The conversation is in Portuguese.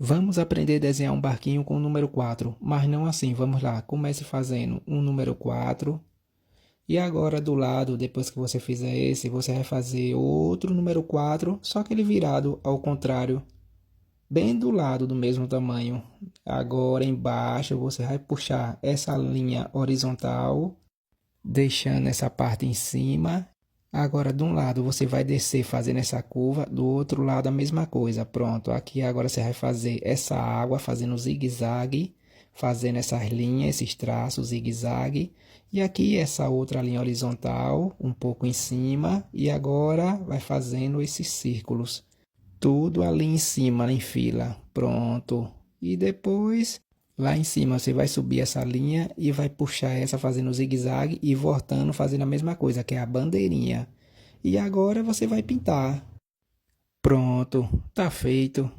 Vamos aprender a desenhar um barquinho com o número 4, mas não assim, vamos lá. Comece fazendo um número 4 e agora do lado, depois que você fizer esse, você vai fazer outro número 4, só que ele virado ao contrário, bem do lado do mesmo tamanho. Agora embaixo você vai puxar essa linha horizontal, deixando essa parte em cima. Agora, de um lado você vai descer fazendo essa curva, do outro lado a mesma coisa. Pronto, aqui agora você vai fazer essa água fazendo zigue-zague, fazendo essas linhas, esses traços zigue-zague. E aqui essa outra linha horizontal, um pouco em cima. E agora vai fazendo esses círculos. Tudo ali em cima, em fila. Pronto. E depois, lá em cima, você vai subir essa linha e vai puxar essa fazendo zigue-zague e voltando fazendo a mesma coisa, que é a bandeirinha. E agora você vai pintar. Pronto, tá feito.